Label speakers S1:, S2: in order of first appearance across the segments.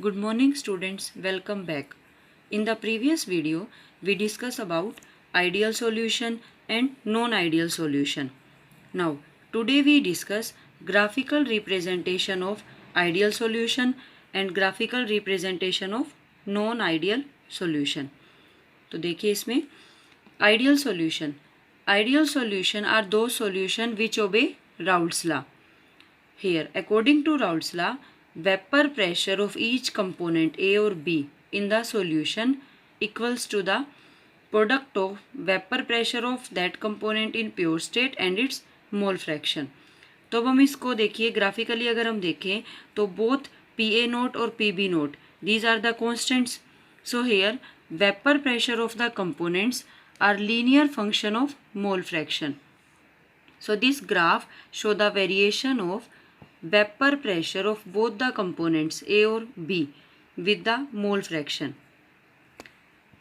S1: Good morning students, welcome back. In the previous video, we discussed about ideal solution and non-ideal solution. Now, today we discuss graphical representation of ideal solution and graphical representation of non-ideal solution. तो देखिए इसमें ideal solution are those solution which obey Raoult's law. Here, according to Raoult's law, vapor pressure of each component A or B in the solution equals to the product of vapor pressure of that component in pure state and its mole fraction. तो अब हम इसको देखिए graphically अगर हम देखें तो both PA note और PB note these are the constants. So here vapor pressure of the components are linear function of mole fraction. So this graph show the variation of vapor pressure of both the components A or B with the mole fraction.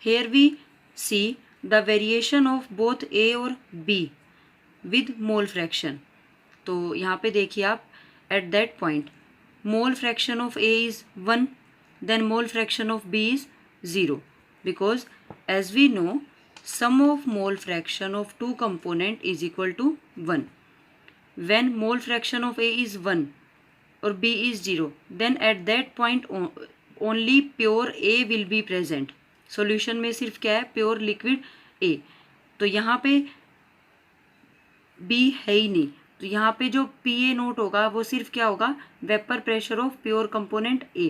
S1: Here we see the variation of both A or B with mole fraction. तो यहाँ पे देखिए आप at that point mole fraction of A is 1, then mole fraction of B is 0, because as we know sum of mole fraction of two component is equal to 1. When mole fraction of A is 1 or B is 0, then at that point only pure A will be present. Solution में सिर्फ क्या है, pure liquid A. तो यहाँ पे B है ही नहीं, तो यहाँ पे जो PA नोट होगा वो सिर्फ क्या होगा, vapour pressure of pure component A.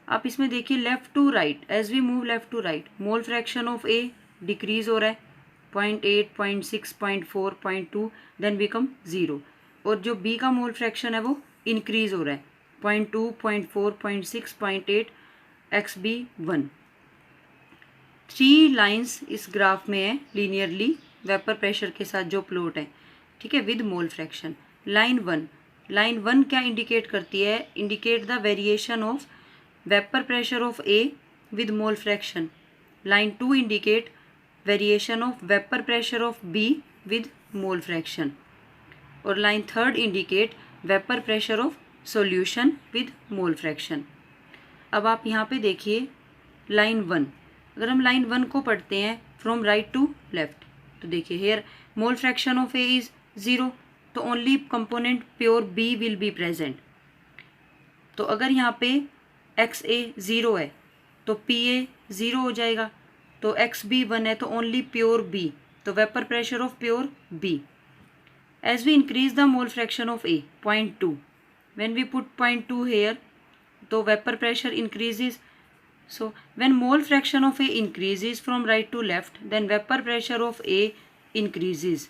S1: आप इसमें देखिए left to right, as we move left to right mole fraction of A decrease हो रहा है 0.8, 0.6, 0.4, 0.2, देन बिकम 0, और जो B का मोल फ्रैक्शन है वो इंक्रीज हो रहा है 0.2, 0.4, 0.6, 0.8, XB 1. 3 लाइन्स इस ग्राफ में है लीनियरली वेपर प्रेशर के साथ जो प्लॉट है, ठीक है, विद मोल फ्रैक्शन. लाइन 1 क्या इंडिकेट करती है, indicate the variation of vapour pressure of A with mole fraction. Line 2 indicate variation of vapour pressure of B with mole fraction, और line 3 indicate vapour pressure of solution with mole fraction. अब आप यहाँ पे देखिए line 1, अगर हम line 1 को पढ़ते हैं फ्रॉम राइट टू लेफ्ट, तो देखिए here mole fraction of A is 0, तो only component pure B will be present. तो अगर यहाँ पे XA 0 है तो PA 0 हो जाएगा, तो XB 1 है तो ओनली प्योर B, तो vapour pressure of pure B. As we increase the mole fraction of A, 0.2, when we put 0.2 here, तो vapor pressure increases. So when mole fraction of A increases from right to left, then vapor pressure of A increases.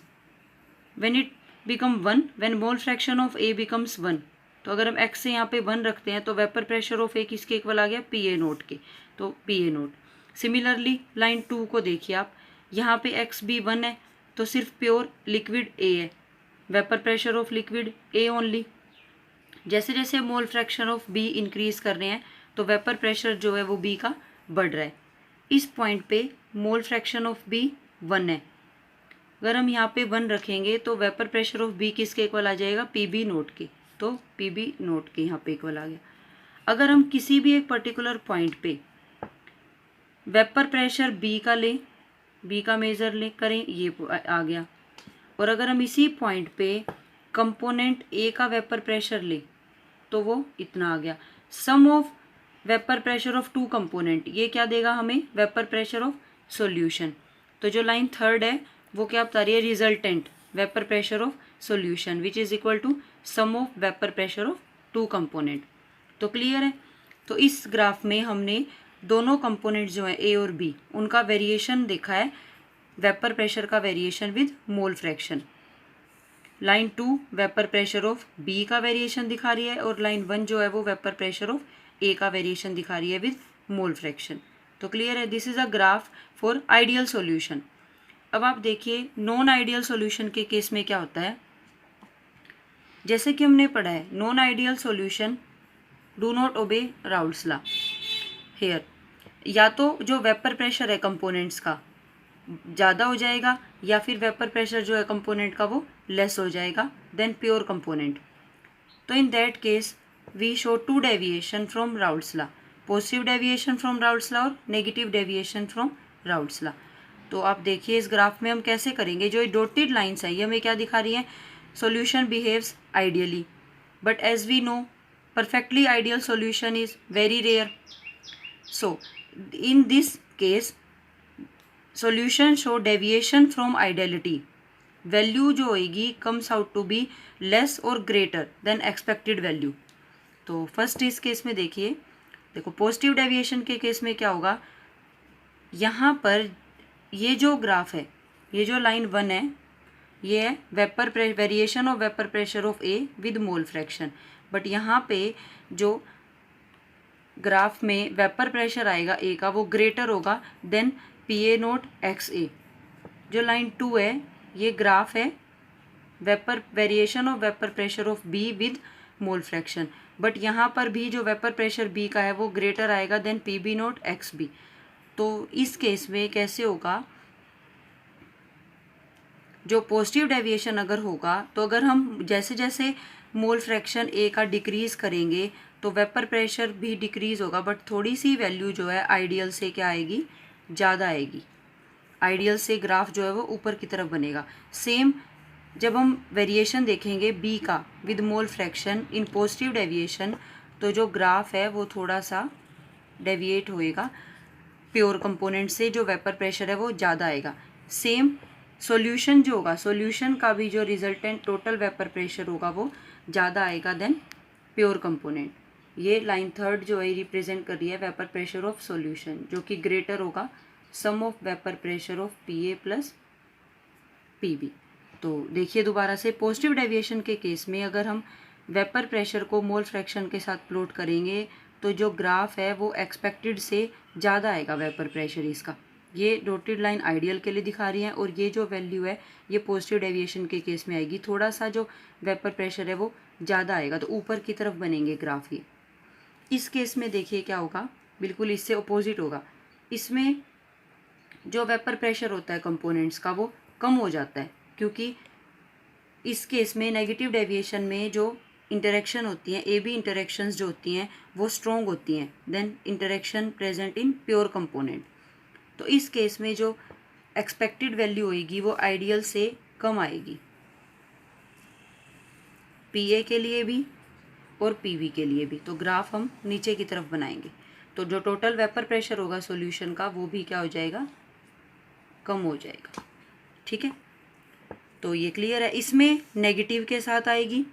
S1: When it become 1, when mole fraction of A becomes 1, तो अगर हम x से यहाँ पे 1 रखते हैं तो वेपर प्रेशर ऑफ A किसके इक्वल आ गया, PA नोट के, तो PA नोट. सिमिलरली लाइन 2 को देखिए आप, यहाँ पे XB 1 है तो सिर्फ प्योर लिक्विड A है, vapour pressure of liquid A only. जैसे जैसे मोल फ्रैक्शन ऑफ B इंक्रीज कर रहे हैं तो वेपर प्रेशर जो है वो B का बढ़ रहा है. इस पॉइंट पे मोल फ्रैक्शन ऑफ B 1 है, अगर हम यहाँ पे 1 रखेंगे तो वेपर प्रेशर ऑफ B किसके इक्वल आ जाएगा, PB नोट के, तो PB नोट के यहाँ पे इक्वल आ गया. अगर हम किसी भी एक पर्टिकुलर पॉइंट पे वेपर प्रेशर B का लें, B का मेजर ले करें, ये आ गया, और अगर हम इसी पॉइंट पे कंपोनेंट A का वेपर प्रेशर ले तो वो इतना आ गया. Sum of vapour pressure of two component, ये क्या देगा हमें, वेपर प्रेशर ऑफ सॉल्यूशन. तो जो लाइन 3 है वो क्या बता रही है, resultant vapour pressure of solution which is equal to sum of vapour pressure of two component. तो क्लियर है. तो इस ग्राफ में हमने दोनों कंपोनेंट जो है A और B उनका वेरिएशन देखा है, वेपर प्रेशर का variation with mole fraction. Line 2 vapour pressure of B का वेरिएशन दिखा रही है, और लाइन 1 जो है वो वेपर प्रेशर ऑफ A का वेरिएशन दिखा रही है विद मोल फ्रैक्शन. तो क्लियर है. This is a graph for ideal solution. अब आप देखिए नॉन आइडियल सॉल्यूशन के केस में क्या होता है. जैसे कि हमने पढ़ा है non ideal solution do not obey Raoult's law. Here या तो जो वेपर प्रेशर है कंपोनेंट्स का ज़्यादा हो जाएगा, या फिर वेपर प्रेशर जो है कंपोनेंट का वो लेस हो जाएगा देन प्योर कंपोनेंट. तो in that case we show 2 deviation from Raoult's law. Positive deviation from Raoult's law और negative deviation from Raoult's law. तो आप देखिए इस ग्राफ में हम कैसे करेंगे, जो डॉटेड लाइन्स है ये हमें क्या दिखा रही है, solution behaves ideally, but as we know perfectly ideal solution is very rare. So in this case solution show deviation from ideality. Value जो होगी comes out to be less or greater than expected value. तो first इस case में देखिए, देखो positive deviation के case में क्या होगा, यहाँ पर ये जो ग्राफ है, ये जो लाइन 1 है, ये है vapour variation of vapour pressure of A with mole fraction. But यहाँ पे जो ग्राफ में वेपर प्रेशर आएगा ए का वो ग्रेटर होगा than P A naught X A. जो लाइन 2 है ये ग्राफ है vapour variation of vapour pressure of B with mole fraction, but यहाँ पर भी जो वेपर प्रेशर बी का है वो ग्रेटर आएगा than P B naught X B. तो इस केस में कैसे होगा, जो पॉजिटिव डेविएशन अगर होगा तो अगर हम जैसे जैसे मोल फ्रैक्शन ए का डिक्रीज़ करेंगे तो वेपर प्रेशर भी डिक्रीज़ होगा, बट थोड़ी सी वैल्यू जो है आइडियल से क्या आएगी, ज़्यादा आएगी। आइडियल से ग्राफ जो है वो ऊपर की तरफ बनेगा। सेम जब हम वेरिएशन देखेंगे बी का with mole fraction in positive deviation, तो जो ग्राफ है वो थोड़ा सा डेविएट होएगा प्योर कंपोनेंट से, जो वेपर प्रेशर है वो ज़्यादा आएगा। सेम सॉल्यूशन जो होगा, सॉल्यूशन का भी जो रिजल्टेंट टोटल वेपर प्रेशर होगा वो ज़्यादा आएगा देन प्योर कंपोनेंट। ये लाइन 3 जो है रिप्रेजेंट कर रही है वेपर प्रेशर ऑफ सॉल्यूशन, जो कि ग्रेटर होगा sum of vapour pressure of P A plus P B. तो देखिए दोबारा से, पॉजिटिव डेविएशन के केस में अगर हम वेपर प्रेशर को मोल फ्रैक्शन के साथ प्लॉट करेंगे तो जो ग्राफ है वो एक्सपेक्टेड से ज़्यादा आएगा वेपर प्रेशर इसका। ये डॉटेड लाइन आइडियल के लिए दिखा रही है और ये जो वैल्यू है ये पॉजिटिव डेविएशन के केस में आएगी, थोड़ा सा जो वेपर प्रेशर है वो ज़्यादा आएगा, तो ऊपर की तरफ बनेंगे ग्राफ ये। इस केस में देखिए क्या होगा, बिल्कुल इससे अपोजिट होगा। इसमें जो वेपर प्रेशर होता है कंपोनेंट्स का वो कम हो जाता है, क्योंकि इस केस में नेगेटिव डेविएशन में जो इंटरेक्शन होती हैं, ए बी इंटरेक्शंस जो होती हैं वो स्ट्रॉन्ग होती हैं than interaction present in pure component. तो इस केस में जो एक्सपेक्टेड वैल्यू होगी वो आइडियल से कम आएगी, पी ए के लिए भी और पी वी के लिए भी। तो ग्राफ हम नीचे की तरफ बनाएंगे, तो जो टोटल वेपर प्रेशर होगा सॉल्यूशन का वो भी क्या हो जाएगा, कम हो जाएगा। ठीक है, तो ये क्लियर है। इसमें नेगेटिव के साथ आएगी,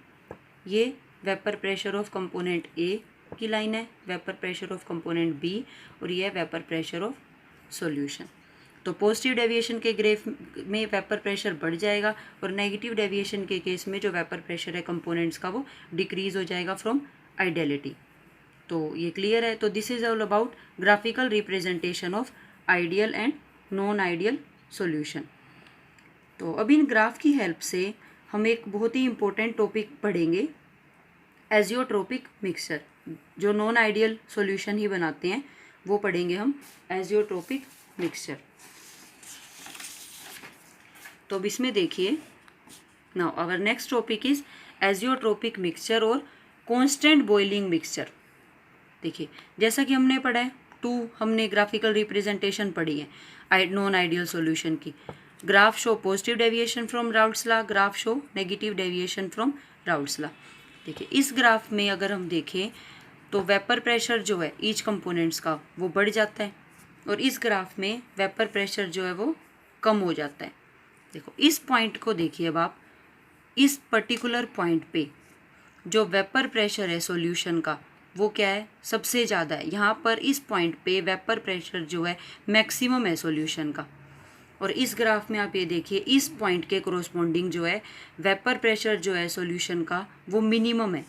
S1: ये vapour pressure of component A की लाइन है, vapour pressure of component B, और ये है वेपर प्रेशर ऑफ सॉल्यूशन। तो पॉजिटिव डेविएशन के ग्राफ में वेपर प्रेशर बढ़ जाएगा और नेगेटिव डेविएशन के केस में जो वेपर प्रेशर है कंपोनेंट्स का वो डिक्रीज हो जाएगा फ्रॉम आइडियलिटी। तो ये क्लियर है। तो this is all about graphical representation of ideal and non ideal solution. तो अब इन ग्राफ की हेल्प से हम एक बहुत ही इम्पोर्टेंट टॉपिक पढ़ेंगे, एजियोट्रोपिक मिक्सचर। जो नॉन आइडियल सॉल्यूशन ही बनाते हैं वो पढ़ेंगे हम, एजियोट्रोपिक मिक्सचर। तो अब इसमें देखिए, now our next topic is azeotropic mixture और कांस्टेंट बॉइलिंग मिक्सचर। देखिए जैसा कि हमने पढ़ा है, हमने ग्राफिकल रिप्रेजेंटेशन पढ़ी है नॉन आइडियल सॉल्यूशन की। Graph show positive deviation from Raoult's law, graph show negative deviation from Raoult's law. देखिए इस ग्राफ में अगर हम देखें तो वेपर प्रेशर जो है ईच कंपोनेंट्स का वो बढ़ जाता है, और इस ग्राफ में वेपर प्रेशर जो है वो कम हो जाता है। देखो इस पॉइंट को देखिए अब आप, इस पर्टिकुलर पॉइंट पे जो वेपर प्रेशर है सॉल्यूशन का वो क्या है, सबसे ज़्यादा है। यहाँ पर इस पॉइंट पे वेपर प्रेशर जो है मैक्सिमम है सॉल्यूशन का, और इस ग्राफ में आप ये देखिए इस पॉइंट के कोरोस्पोंडिंग जो है वेपर प्रेशर जो है सॉल्यूशन का वो मिनिमम है।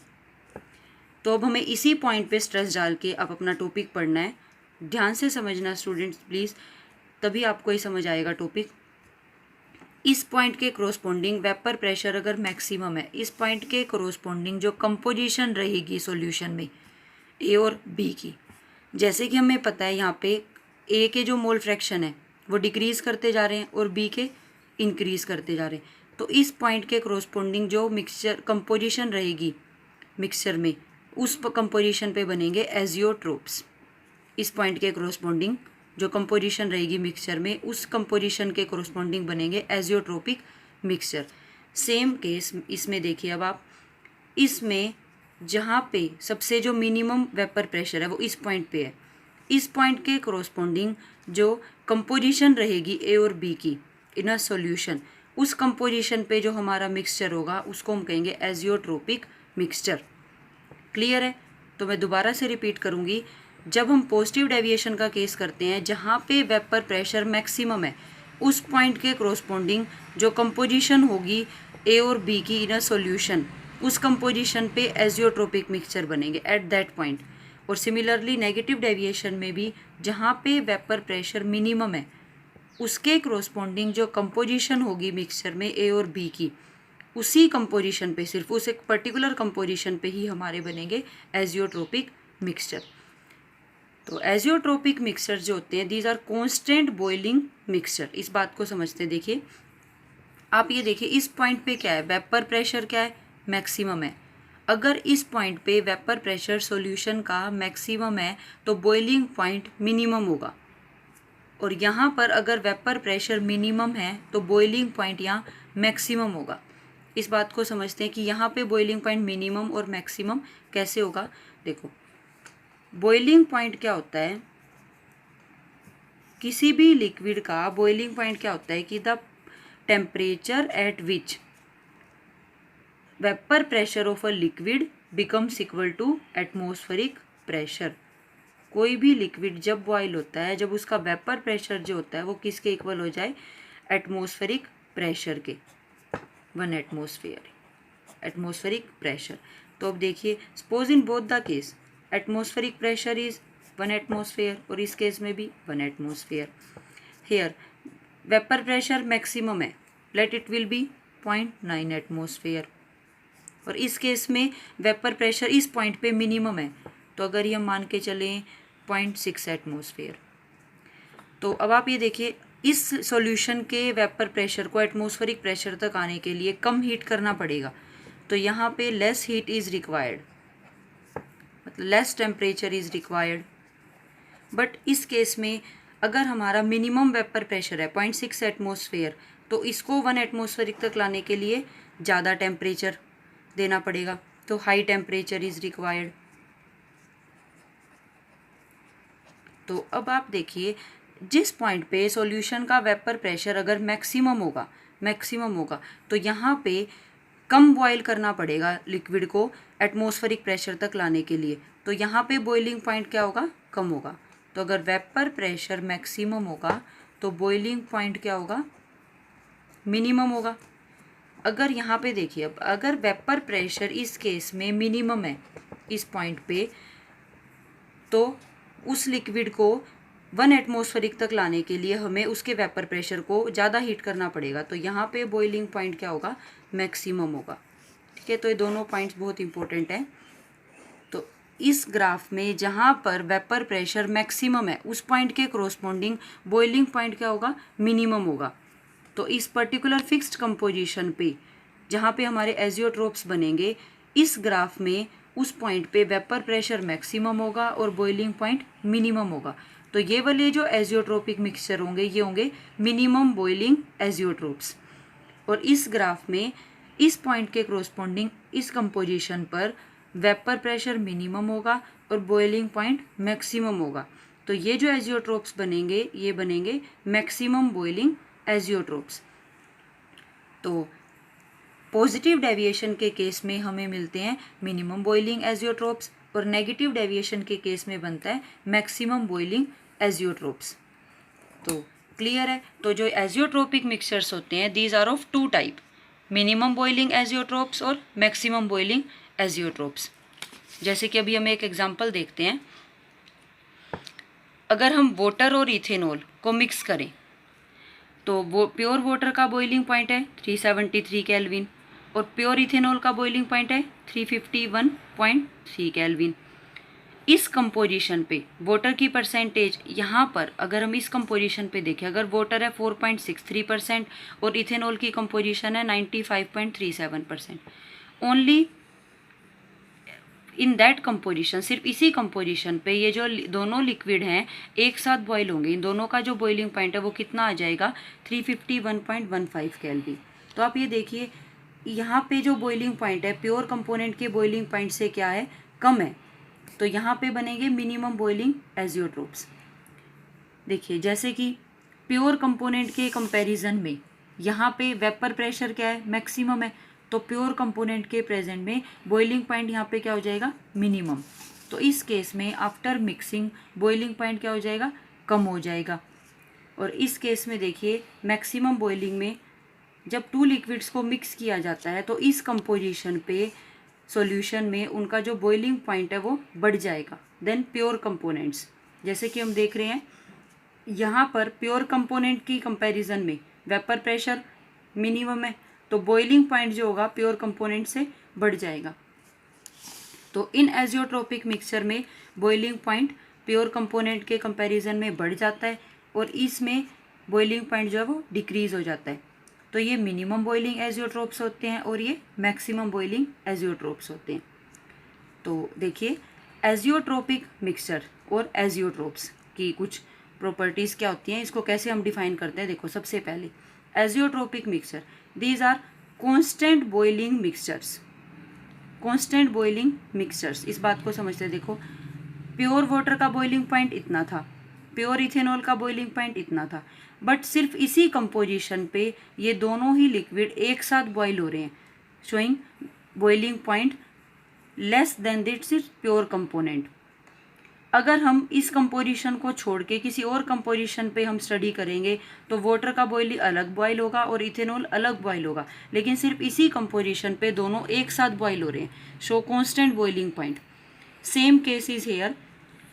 S1: तो अब हमें इसी पॉइंट पे स्ट्रेस डाल के अब अपना टॉपिक पढ़ना है। ध्यान से समझना स्टूडेंट्स प्लीज़, तभी आपको ये समझ आएगा टॉपिक। इस पॉइंट के कोरोस्पोंडिंग वेपर प्रेशर अगर मैक्सिमम है, इस पॉइंट के कोरोस्पोंडिंग जो कंपोजिशन रहेगी सॉल्यूशन में ए और बी की, जैसे कि हमें पता है यहाँ पे ए के जो मोल फ्रैक्शन है वो डिक्रीज़ करते जा रहे हैं और बी के इंक्रीज़ करते जा रहे हैं। तो इस पॉइंट के कोरोस्पोंडिंग जो मिक्सचर कंपोजिशन रहेगी मिक्सचर में, उस कंपोजिशन पे बनेंगे एजियोट्रोप्स। इस पॉइंट के कोरोस्पोंडिंग जो कंपोजिशन रहेगी मिक्सचर में, उस कंपोजिशन के कोरोस्पोंडिंग बनेंगे एजियोट्रोपिक मिक्सचर। सेम केस इसमें देखिए, अब आप इसमें जहाँ पे सबसे जो मिनिमम वेपर प्रेशर है वो इस पॉइंट पे है, इस पॉइंट के कोरोस्पोंडिंग जो कंपोजिशन रहेगी ए और बी की इन अ सॉल्यूशन, उस कंपोजिशन पे जो हमारा मिक्सचर होगा उसको हम कहेंगे एजियोट्रोपिक मिक्सचर। क्लियर है? तो मैं दोबारा से रिपीट करूँगी, जब हम पॉजिटिव डेविएशन का केस करते हैं जहाँ पे वेपर प्रेशर मैक्सिमम है, उस पॉइंट के कोरोस्पोंडिंग जो कंपोजिशन होगी ए और बी की इन अ सॉल्यूशन, उस कंपोजिशन पे एजियोट्रोपिक मिक्सचर बनेंगे एट दैट पॉइंट। और सिमिलरली नेगेटिव डेविएशन में भी जहाँ पे वेपर प्रेशर मिनिमम है, उसके कोरोस्पोंडिंग जो कंपोजिशन होगी मिक्सचर में ए और बी की, उसी कंपोजिशन पे, सिर्फ उस एक पर्टिकुलर कंपोजिशन पे ही हमारे बनेंगे एजियोट्रोपिक मिक्सचर। तो एजियोट्रोपिक मिक्सचर जो होते हैं these are constant boiling mixture. इस बात को समझते हैं। देखिए आप ये देखिए, इस पॉइंट पे क्या है, वेपर प्रेशर क्या है, मैक्सिमम है। अगर इस पॉइंट पे वेपर प्रेशर सॉल्यूशन का मैक्सिमम है तो बॉइलिंग पॉइंट मिनिमम होगा, और यहाँ पर अगर वेपर प्रेशर मिनिमम है तो बॉइलिंग पॉइंट यहाँ मैक्सिमम होगा। इस बात को समझते हैं कि यहाँ पे बॉइलिंग पॉइंट मिनिमम और मैक्सिमम कैसे होगा। देखो बॉइलिंग पॉइंट क्या होता है, किसी भी लिक्विड का बॉइलिंग पॉइंट क्या होता है कि the temperature at which vapour pressure of a liquid becomes equal to atmospheric pressure. कोई भी लिक्विड जब बॉयल होता है, जब उसका वेपर प्रेशर जो होता है वो किसके इक्वल हो जाए, एटमॉस्फेरिक प्रेशर के, 1 एटमॉस्फेरिक प्रेशर। तो अब देखिए, suppose in both the case atmospheric pressure is 1 atmosphere और इस केस में भी 1 atmosphere. Here vapour pressure maximum है, let it will be 0.9 atmosphere, और इस केस में वेपर प्रेशर इस पॉइंट पे मिनिमम है, तो अगर ये हम मान के चलें 0.6 एटमॉस्फेयर। तो अब आप ये देखिए, इस सॉल्यूशन के वेपर प्रेशर को एटमॉस्फेरिक प्रेशर तक आने के लिए कम हीट करना पड़ेगा, तो यहाँ पे लेस हीट इज़ रिक्वायर्ड, मतलब less temperature is required. But इस केस में अगर हमारा मिनिमम वेपर प्रेशर है 0.6 एटमॉस्फेयर, तो इसको 1 एटमॉस्फेरिक तक लाने के लिए ज़्यादा टेम्परेचर देना पड़ेगा, तो हाई टेम्परेचर इज़ रिक्वायर्ड। तो अब आप देखिए, जिस पॉइंट पे सॉल्यूशन का वेपर प्रेशर अगर मैक्सिमम होगा तो यहाँ पे कम बॉयल करना पड़ेगा लिक्विड को एटमॉस्फेरिक प्रेशर तक लाने के लिए, तो यहाँ पे बॉइलिंग पॉइंट क्या होगा, कम होगा। तो अगर वेपर प्रेशर मैक्सिमम होगा तो बॉइलिंग पॉइंट क्या होगा, मिनिमम होगा। अगर यहाँ पे देखिए, अब अगर वेपर प्रेशर इस केस में मिनिमम है इस पॉइंट पे, तो उस लिक्विड को 1 एटमॉस्फेरिक तक लाने के लिए हमें उसके वेपर प्रेशर को ज़्यादा हीट करना पड़ेगा, तो यहाँ पे बॉइलिंग पॉइंट क्या होगा, मैक्सिमम होगा। ठीक है, तो ये दोनों पॉइंट्स बहुत इंपॉर्टेंट हैं। तो इस ग्राफ में जहाँ पर वेपर प्रेशर मैक्सिमम है उस पॉइंट के कोरोस्पोंडिंग बॉइलिंग पॉइंट क्या होगा, मिनिमम होगा। तो इस पर्टिकुलर फिक्स्ड कंपोजिशन पे जहाँ पे हमारे एजियोट्रोप्स बनेंगे, इस ग्राफ में उस पॉइंट पे वेपर प्रेशर मैक्सिमम होगा और बॉइलिंग पॉइंट मिनिमम होगा। तो ये वाले जो एजियोट्रोपिक मिक्सचर होंगे ये होंगे मिनिमम बॉइलिंग एजियोट्रोप्स। और इस ग्राफ में इस पॉइंट के कोरोस्पोंडिंग इस कंपोजिशन पर वेपर प्रेशर मिनिमम होगा और बॉइलिंग पॉइंट मैक्सिमम होगा। तो ये जो एजियोट्रोप्स बनेंगे ये बनेंगे मैक्सिमम बॉइलिंग एजियोट्रोप्स। तो पॉजिटिव डेविएशन के केस में हमें मिलते हैं मिनिमम बॉइलिंग एजियोट्रोप्स, और नेगेटिव डेविएशन के केस में बनता है मैक्सिमम बॉइलिंग एजियोट्रोप्स। तो क्लियर है? तो जो एजियोट्रोपिक मिक्सचर्स होते हैं these are of 2 type, minimum boiling azeotropes और मैक्सिमम बॉइलिंग एजियोट्रोप्स। जैसे कि अभी हम एक एग्जांपल देखते हैं। अगर हम वाटर और इथेनॉल को मिक्स करें तो वो प्योर वाटर का बॉइलिंग पॉइंट है 373 केल्विन और प्योर इथेनॉल का बॉइलिंग पॉइंट है 351.3 केल्विन। इस कंपोजिशन पे वाटर की परसेंटेज यहाँ पर अगर हम इस कंपोजिशन पे देखें, अगर वाटर है 4.63% और इथेनॉल की कंपोजिशन है 95.37%, ओनली इन दैट कंपोजिशन, सिर्फ इसी कंपोजिशन पे ये जो दोनों लिक्विड हैं एक साथ बॉयल होंगे। इन दोनों का जो बॉइलिंग पॉइंट है वो कितना आ जाएगा, 351.15 केल्विन। तो आप ये देखिए यहाँ पे जो बॉइलिंग पॉइंट है प्योर कंपोनेंट के बॉइलिंग पॉइंट से क्या है, कम है। तो यहाँ पे बनेंगे मिनिमम बॉइलिंग एजियोट्रोप्स। देखिए जैसे कि प्योर कंपोनेंट के कंपैरिजन में यहाँ पे वेपर प्रेशर क्या है, मैक्सिमम है। तो प्योर कंपोनेंट के प्रेजेंट में बॉइलिंग पॉइंट यहाँ पे क्या हो जाएगा, मिनिमम। तो इस केस में आफ्टर मिक्सिंग बॉइलिंग पॉइंट क्या हो जाएगा, कम हो जाएगा। और इस केस में देखिए मैक्सिमम बॉइलिंग में जब टू लिक्विड्स को मिक्स किया जाता है तो इस कंपोजिशन पे सॉल्यूशन में उनका जो बॉइलिंग पॉइंट है वो बढ़ जाएगा देन प्योर कंपोनेंट्स। जैसे कि हम देख रहे हैं यहाँ पर प्योर कंपोनेंट की कंपैरिजन में वेपर प्रेशर मिनिमम है, तो बॉइलिंग पॉइंट जो होगा प्योर कंपोनेंट से बढ़ जाएगा। तो इन एजियोट्रोपिक मिक्सचर में बॉइलिंग पॉइंट प्योर कंपोनेंट के कंपैरिजन में बढ़ जाता है और इसमें बॉइलिंग पॉइंट जो है वो डिक्रीज हो जाता है। तो ये मिनिमम बॉइलिंग एजियोट्रोप्स होते हैं और ये मैक्सिमम बॉइलिंग एजियोट्रोप्स होते हैं। तो देखिए एजियोट्रोपिक मिक्सचर और एजियोट्रोप्स की कुछ प्रॉपर्टीज़ क्या होती हैं, इसको कैसे हम डिफाइन करते हैं। देखो सबसे पहले azeotropic mixture, these are constant boiling mixtures. Constant boiling mixtures, इस बात को समझते हैं। देखो प्योर वाटर का बॉइलिंग पॉइंट इतना था, प्योर इथेनॉल का बॉइलिंग पॉइंट इतना था, बट सिर्फ इसी कंपोजिशन पे ये दोनों ही लिक्विड एक साथ बॉयल हो रहे हैं, showing boiling point less than its pure component. अगर हम इस कंपोजिशन को छोड़ के किसी और कंपोजिशन पे हम स्टडी करेंगे तो वाटर का बॉइल अलग बॉयल होगा और इथेनॉल अलग बॉयल होगा, लेकिन सिर्फ इसी कंपोजिशन पे दोनों एक साथ बॉयल हो रहे हैं, show constant boiling point. Same case is here,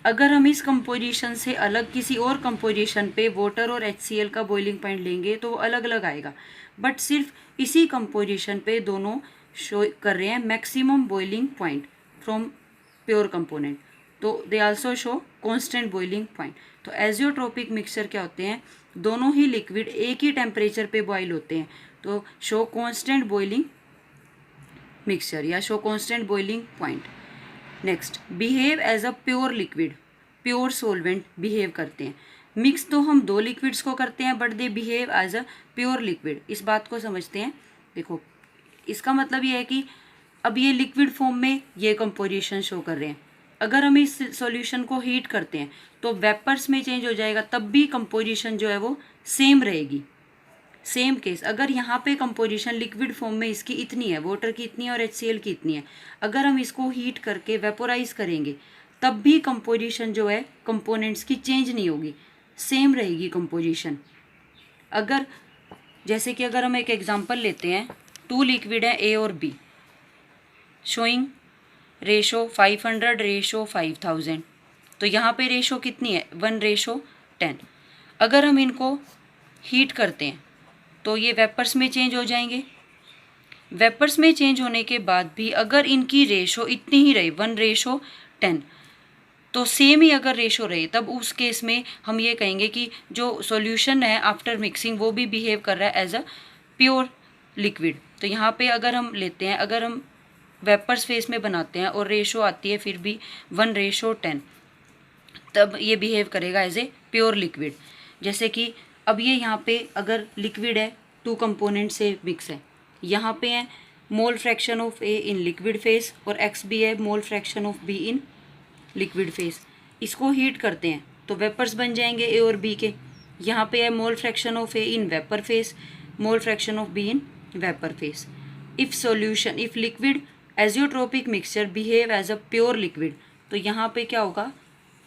S1: अगर हम इस कंपोजिशन से अलग किसी और कंपोजिशन पे वाटर और HCl का बॉइलिंग पॉइंट लेंगे तो वो अलग अलग आएगा, बट सिर्फ इसी कंपोजिशन पे दोनों शो कर रहे हैं maximum boiling point from pure component, तो they also show constant boiling point. तो एजियोट्रोपिक मिक्सचर क्या होते हैं, दोनों ही लिक्विड एक ही टेम्परेचर पे बॉयल होते हैं, तो शो कांस्टेंट बॉइलिंग मिक्सचर या show constant boiling point. Next behave as a pure liquid, pure solvent behave करते हैं। मिक्स तो हम दो लिक्विड्स को करते हैं but they behave as a pure liquid, इस बात को समझते हैं। देखो इसका मतलब ये है कि अब ये लिक्विड फॉर्म में ये कंपोजिशन शो कर रहे हैं, अगर हम इस सॉल्यूशन को हीट करते हैं तो वेपर्स में चेंज हो जाएगा, तब भी कंपोजिशन जो है वो सेम रहेगी। सेम केस, अगर यहाँ पे कंपोजिशन लिक्विड फॉर्म में इसकी इतनी है, वाटर की इतनी है और HCl की इतनी है, अगर हम इसको हीट करके वेपोराइज करेंगे तब भी कंपोजिशन जो है कंपोनेंट्स की चेंज नहीं होगी, सेम रहेगी कंपोजिशन। अगर जैसे कि अगर हम एक एग्जांपल लेते हैं, टू लिक्विड है A और B, शोइंग रेशो 500 रेशो 5000, तो यहाँ पे रेशो कितनी है 1:10। अगर हम इनको हीट करते हैं तो ये वेपर्स में चेंज हो जाएंगे। वेपर्स में चेंज होने के बाद भी अगर इनकी रेशो इतनी ही रही 1:10, तो सेम ही अगर रेशो रहे, तब उस केस में हम ये कहेंगे कि जो सॉल्यूशन है आफ्टर मिक्सिंग वो भी बिहेव कर रहा है एज अ प्योर लिक्विड। तो यहाँ पे अगर हम लेते हैं, अगर हम वेपर्स फेस में बनाते हैं और रेशो आती है फिर भी 1:10, तब ये बिहेव करेगा एज ए प्योर लिक्विड। जैसे कि अब ये यहाँ पे अगर लिक्विड है, टू कंपोनेंट से मिक्स है, यहाँ पे है mole fraction of A in liquid phase और XB है mole fraction of B in liquid phase. इसको हीट करते हैं तो वेपर्स बन जाएंगे A और B के। यहाँ पे है mole fraction of A in vapour phase, mole fraction of B in vapour phase. If solution, if liquid azeotropic mixture behave as a pure liquid, तो यहाँ पे क्या होगा,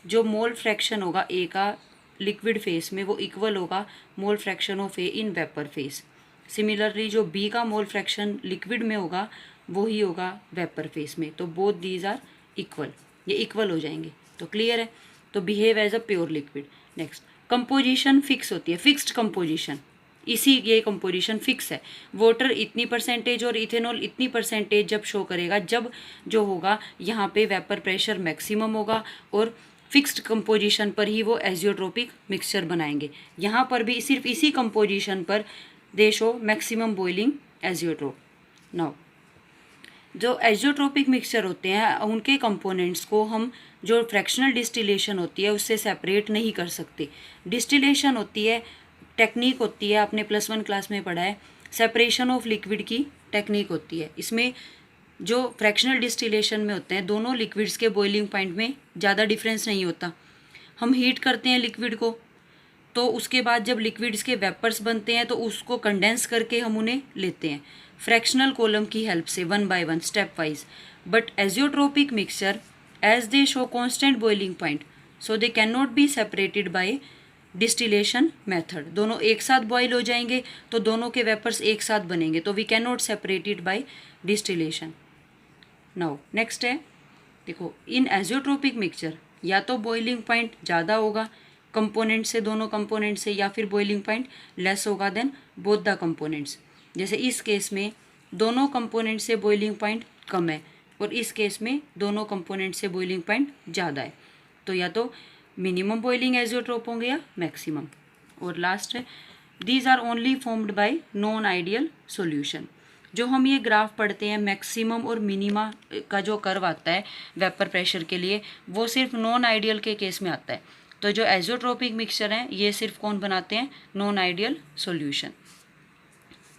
S1: जो मोल फ्रैक्शन होगा A का लिक्विड फेस में वो इक्वल होगा mole fraction of A in vapour phase. Similarly जो B का मोल फ्रैक्शन लिक्विड में होगा वो ही होगा वेपर फेस में, तो बोथ दीज आर इक्वल, ये इक्वल हो जाएंगे। तो क्लियर है, तो behave as a pure liquid. Next composition fix होती है, फिक्स्ड कंपोजिशन, इसी ये कंपोजिशन फिक्स है। वाटर इतनी परसेंटेज और इथेनॉल इतनी परसेंटेज जब शो करेगा, जब जो होगा यहाँ पे वेपर प्रेशर मैक्सिमम होगा और फिक्स्ड कंपोजिशन पर ही वो एजियोट्रोपिक मिक्सचर बनाएंगे। यहाँ पर भी सिर्फ इसी कंपोजिशन पर दे show maximum boiling azeotrope. Now जो एज़ोट्रोपिक मिक्सचर होते हैं उनके कंपोनेंट्स को हम जो फ्रैक्शनल डिस्टिलेशन होती है उससे सेपरेट नहीं कर सकते। डिस्टिलेशन होती है, टेक्निक होती है, आपने +1 क्लास में पढ़ा है, सेपरेशन ऑफ लिक्विड की टेक्निक होती है। इसमें जो फ्रैक्शनल डिस्टिलेशन में होते हैं दोनों लिक्विड्स के बॉइलिंग पॉइंट में ज़्यादा डिफरेंस नहीं होता। हम हीट करते हैं लिक्विड को, तो उसके बाद जब लिक्विड्स के वेपर्स बनते हैं तो उसको कंडेंस करके हम उन्हें लेते हैं फ्रैक्शनल कॉलम की हेल्प से, 1 by 1 stepwise. But azeotropic mixture as they show constant boiling point so they can not be separated by distillation method. दोनों एक साथ बॉयल हो जाएंगे तो दोनों के वेपर्स एक साथ बनेंगे, तो we can not separated by distillation. Now next है, देखो इन एजियोट्रोपिक मिक्सचर या तो बॉइलिंग पॉइंट ज़्यादा होगा कंपोनेंट से, दोनों कंपोनेंट से, या फिर बॉइलिंग पॉइंट लेस होगा देन बोथ द कंपोनेंट्स। जैसे इस केस में दोनों कंपोनेंट से बॉइलिंग पॉइंट कम है और इस केस में दोनों कंपोनेंट से बॉइलिंग पॉइंट ज़्यादा है, तो या तो मिनिमम बॉइलिंग एजियोट्रोप होंगे या मैक्सिमम। और लास्ट है, these are only formed by non ideal solution. जो हम ये ग्राफ पढ़ते हैं मैक्सिमम और मिनिमा का जो कर्व आता है वेपर प्रेशर के लिए, वो सिर्फ नॉन आइडियल के केस में आता है। तो जो एजियोट्रोपिक मिक्सचर हैं ये सिर्फ कौन बनाते हैं, नॉन आइडियल सॉल्यूशन।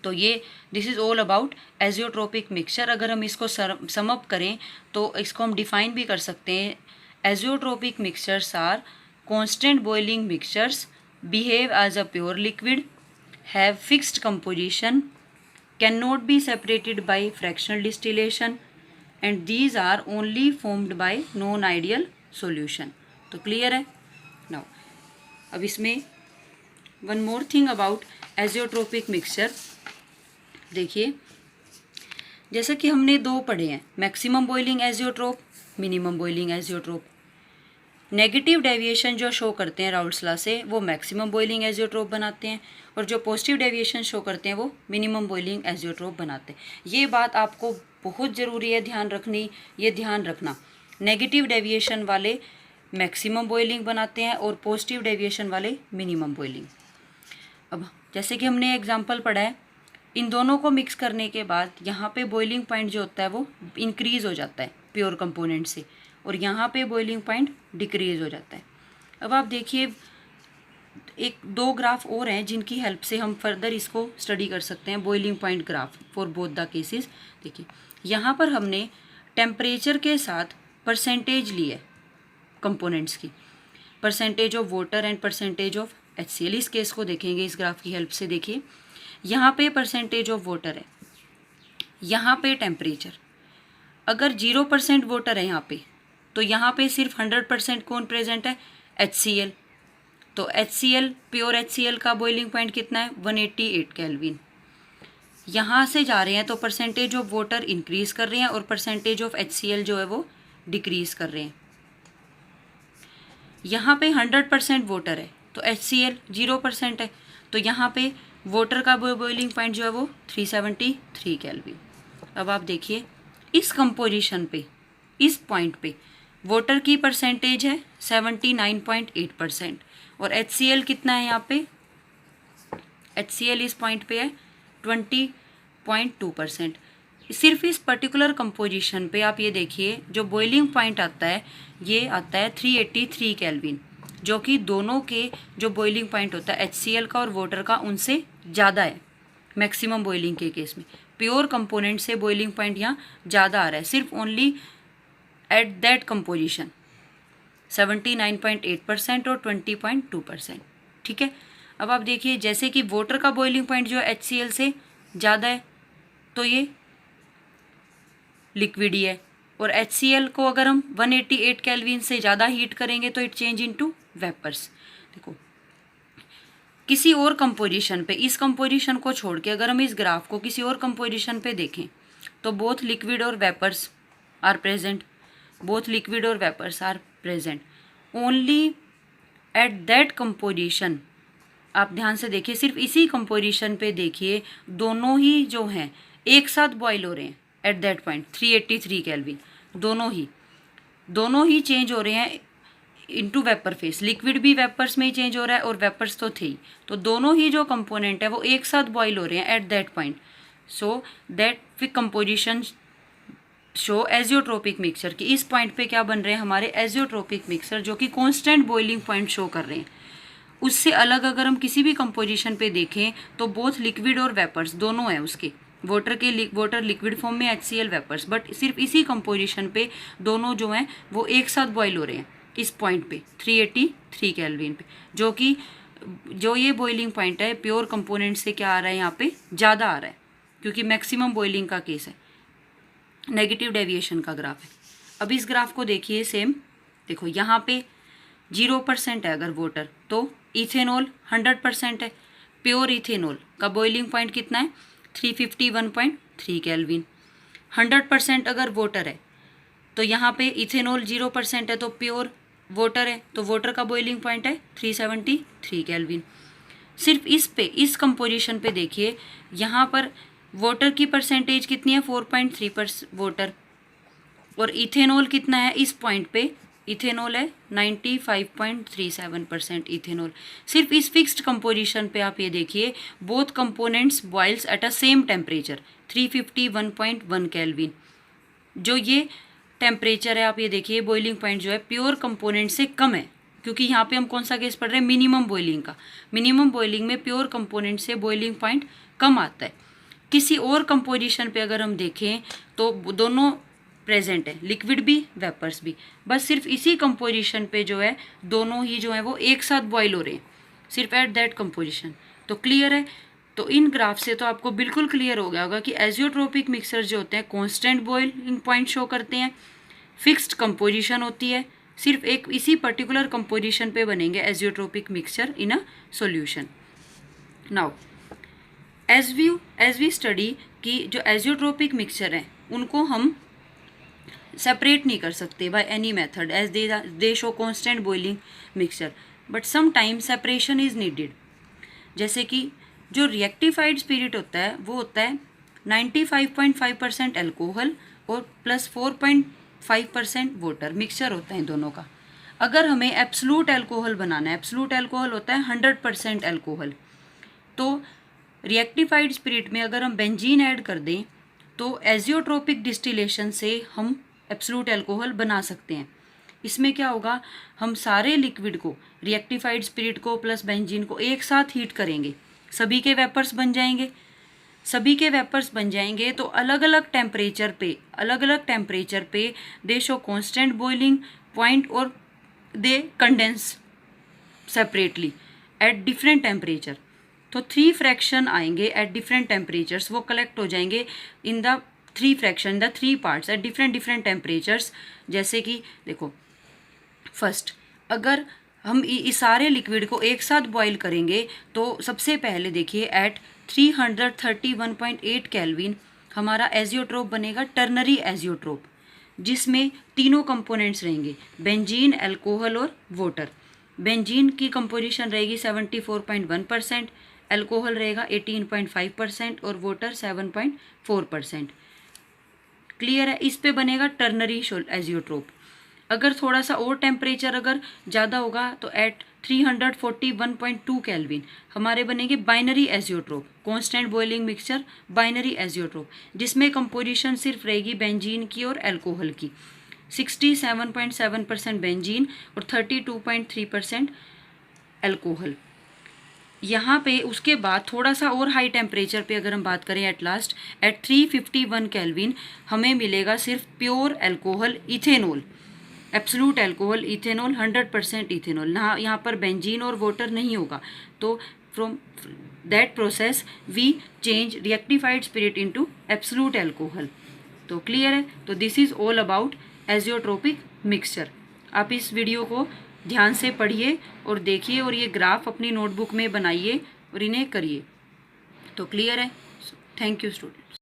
S1: तो ये this is all about azeotropic mixture. अगर हम इसको सम अप करें तो इसको हम डिफाइन भी कर सकते हैं, azeotropic mixtures are constant boiling mixtures, behave as a pure liquid, have fixed composition, can not be separated by fractional distillation, and these are only formed by non ideal solution. तो clear है। Now अब इसमें one more thing about azeotropic mixture. देखिए जैसा कि हमने दो पढ़े हैं, maximum boiling azeotrope, minimum boiling azeotrope. Negative deviation जो शो करते हैं राउल्ट्स लॉ से वो मैक्सिमम बॉइलिंग एजियोट्रोप बनाते हैं, और जो पॉजिटिव डेविएशन शो करते हैं वो मिनिमम बॉइलिंग एजियोट्रोप बनाते हैं। ये बात आपको बहुत ज़रूरी है ध्यान रखनी, ये ध्यान रखना, नेगेटिव डेविएशन वाले मैक्सिमम बॉइलिंग बनाते हैं और पॉजिटिव डेविएशन वाले मिनिमम बॉइलिंग। अब जैसे कि हमने एग्जांपल पढ़ा है, इन दोनों को मिक्स करने के बाद यहाँ पे बॉइलिंग पॉइंट जो होता है वो इंक्रीज़ हो जाता है प्योर कंपोनेंट से, और यहाँ पे बॉइलिंग पॉइंट डिक्रीज़ हो जाता है। अब आप देखिए एक दो ग्राफ और हैं जिनकी हेल्प से हम फर्दर इसको स्टडी कर सकते हैं, boiling point graph for both the cases. देखिए यहाँ पर हमने टेम्परेचर के साथ परसेंटेज ली है कंपोनेंट्स की, percentage of water and percentage of HCl। इस केस को देखेंगे इस ग्राफ की हेल्प से। देखिए यहाँ पे परसेंटेज ऑफ वाटर है, यहाँ पे टेम्परेचर। अगर 0% वाटर है यहाँ पे तो यहाँ पे सिर्फ 100% कौन प्रेजेंट है, HCl। तो HCl, प्योर HCl का बॉइलिंग पॉइंट कितना है, 188 केल्विन। यहाँ से जा रहे हैं तो परसेंटेज ऑफ वाटर इंक्रीज कर रहे हैं और परसेंटेज ऑफ HCl जो है वो डिक्रीज कर रहे हैं। यहाँ पे 100% वाटर है तो HCl 0% है, तो यहाँ पे वाटर का बॉइलिंग पॉइंट जो है वो 373 केल्विन। अब आप देखिए इस कंपोजिशन पे, इस पॉइंट पे वाटर की परसेंटेज है 79.8% और HCl कितना है यहाँ पे, HCl इस पॉइंट पे है 20.2%। सिर्फ इस पर्टिकुलर कंपोजिशन पे आप ये देखिए जो बॉइलिंग पॉइंट आता है ये आता है 383 केल्विन, जो कि दोनों के जो बॉइलिंग पॉइंट होता है HCl का और वाटर का उनसे ज़्यादा है मैक्सिमम बॉइलिंग के केस में। प्योर कंपोनेंट से बॉइलिंग पॉइंट यहाँ ज़्यादा आ रहा है, सिर्फ ओनली एट दैट कंपोजिशन 79.8% और 20.2%। ठीक है। अब आप देखिए जैसे कि वाटर का बॉइलिंग पॉइंट जो है HCl से ज़्यादा है तो ये लिक्विड ही है, और HCl को अगर हम 188 केल्विन से ज़्यादा हीट करेंगे तो इट चेंज इनटू वेपर्स। देखो किसी और कंपोजिशन पे, इस कंपोजिशन को छोड़ के अगर हम इस ग्राफ को किसी और कंपोजिशन पे देखें तो बोथ लिक्विड और vapours are present, both liquid और vapours are present only at that composition. आप ध्यान से देखिए, सिर्फ इसी कंपोजिशन पे देखिए, दोनों ही जो हैं एक साथ बॉयल हो रहे हैं एट दैट पॉइंट 383 केल्विन, दोनों ही चेंज हो रहे हैं इनटू वेपर फेस। लिक्विड भी वेपर्स में ही चेंज हो रहा है और वेपर्स तो थे ही, तो दोनों ही जो कंपोनेंट है वो एक साथ बॉयल हो रहे हैं at that point. So that फिर कंपोजिशन शो एजियोट्रोपिक मिक्सचर की इस पॉइंट पे क्या बन रहे हैं हमारे एजियोट्रोपिक मिक्सचर जो कि कांस्टेंट बॉइलिंग पॉइंट शो कर रहे हैं। उससे अलग अगर हम किसी भी कंपोजिशन पे देखें तो बोथ लिक्विड और वेपर्स दोनों हैं उसके, वाटर लिक्विड फॉर्म में HCl वेपर्स, बट सिर्फ इसी कंपोजिशन पे दोनों जो हैं वो एक साथ बॉयल हो रहे हैं इस पॉइंट पे 383 केल्विन पे, जो ये बॉइलिंग पॉइंट है प्योर कंपोनेंट से क्या आ रहा है यहाँ पे ज़्यादा आ रहा है, क्योंकि मैक्सिमम बॉइलिंग का केस है, नेगेटिव डेविएशन का ग्राफ है। अब इस ग्राफ को देखिए सेम, देखो यहाँ पे 0% है अगर वाटर तो इथेनॉल 100% है। प्योर इथेनॉल का बॉइलिंग पॉइंट कितना है 351.3 केल्विन। 100% अगर वाटर है तो यहाँ पे इथेनॉल 0% है तो प्योर वाटर है, तो वाटर का बॉइलिंग पॉइंट है 373 केल्विन। सिर्फ इस कंपोजिशन पे देखिए यहाँ पर वाटर की परसेंटेज कितनी है 4.3% वाटर, और इथेनॉल कितना है इस पॉइंट पे, इथेनॉल है 95.37% इथेनॉल। सिर्फ इस फिक्स्ड कंपोजिशन पे आप ये देखिए both components boils at a same temperature 351.1 kelvin. जो ये टेम्परेचर है आप ये देखिए बॉइलिंग पॉइंट जो है प्योर कंपोनेंट से कम है, क्योंकि यहाँ पे हम कौन सा केस पढ़ रहे हैं मिनिमम बॉइलिंग का। मिनिमम बॉइलिंग में प्योर कंपोनेंट से बॉइलिंग पॉइंट कम आता है। किसी और कंपोजिशन पे अगर हम देखें तो दोनों प्रेजेंट है, लिक्विड भी वेपर्स भी, बस सिर्फ इसी कंपोजिशन पे जो है दोनों ही जो है वो एक साथ बॉयल हो रहे हैं सिर्फ एट दैट कंपोजिशन। तो क्लियर है, तो इन ग्राफ से तो आपको बिल्कुल क्लियर हो गया होगा कि एजियोट्रोपिक मिक्सचर जो होते हैं कांस्टेंट बॉइलिंग पॉइंट शो करते हैं, फिक्स्ड कंपोजिशन होती है, सिर्फ एक इसी पर्टिकुलर कंपोजिशन पे बनेंगे azeotropic mixture in a solution. Now as we study कि जो एजियोट्रोपिक मिक्सचर हैं उनको हम सेपरेट नहीं कर सकते by any method as they show constant boiling mixture, but some time separation is needed. जैसे कि जो रिएक्टिफाइड स्पिरिट होता है वो होता है 95.5% एल्कोहल और प्लस 4.5% वाटर, मिक्सचर होता है इन दोनों का। अगर हमें एब्सोल्यूट एल्कोहल बनाना है, एब्सोल्यूट एल्कोहल होता है 100% एल्कोहल, तो रिएक्टिफाइड स्पिरिट में अगर हम बेंजीन ऐड कर दें तो एजियोट्रोपिक डिस्टिलेशन से हम एब्सोल्यूट एल्कोहल बना सकते हैं। इसमें क्या होगा, हम सारे लिक्विड को, रिएक्टिफाइड स्पिरिट को प्लस बेंजीन को एक साथ हीट करेंगे, सभी के वेपर्स बन जाएंगे तो अलग अलग टेम्परेचर पे they show constant boiling point और they condense separately at different temperature. तो 3 फ्रैक्शन आएंगे एट डिफरेंट टेम्परेचर्स, वो कलेक्ट हो जाएंगे in the 3 fraction, the 3 parts at different temperatures. जैसे कि देखो फर्स्ट, अगर हम इस सारे लिक्विड को एक साथ बॉईल करेंगे तो सबसे पहले देखिए एट 331.8 केल्विन हमारा एजियोट्रोप बनेगा टर्नरी एजियोट्रोप, जिसमें तीनों कंपोनेंट्स रहेंगे बेंजीन, अल्कोहल और वाटर। बेंजीन की कंपोजिशन रहेगी 74.1%, अल्कोहल रहेगा 18.5% और वाटर 7.4%। क्लियर है, इस पे बनेगा टर्नरी एजियोट्रोप। अगर थोड़ा सा और टेम्परेचर अगर ज़्यादा होगा तो एट 341.2 केल्विन हमारे बनेंगे binary azeotrope, constant boiling mixture binary azeotrope, जिसमें कंपोजिशन सिर्फ रहेगी बेंजीन की और अल्कोहल की, 67.7% बेंजीन और 32.3% अल्कोहल। यहाँ पे उसके बाद थोड़ा सा और हाई टेम्परेचर पे अगर हम बात करें एट लास्ट एट 351 केल्विन हमें मिलेगा सिर्फ pure alcohol ethanol, absolute alcohol ethanol 100% ethanol. यहाँ पर बेंजीन और वाटर नहीं होगा, तो from that process we change rectified spirit into absolute alcohol. तो क्लियर है, तो this is all about azeotropic mixture. आप इस वीडियो को ध्यान से पढ़िए और देखिए और ये ग्राफ अपनी नोटबुक में बनाइए और इन्हें करिए। तो क्लियर है, थैंक यू स्टूडेंट।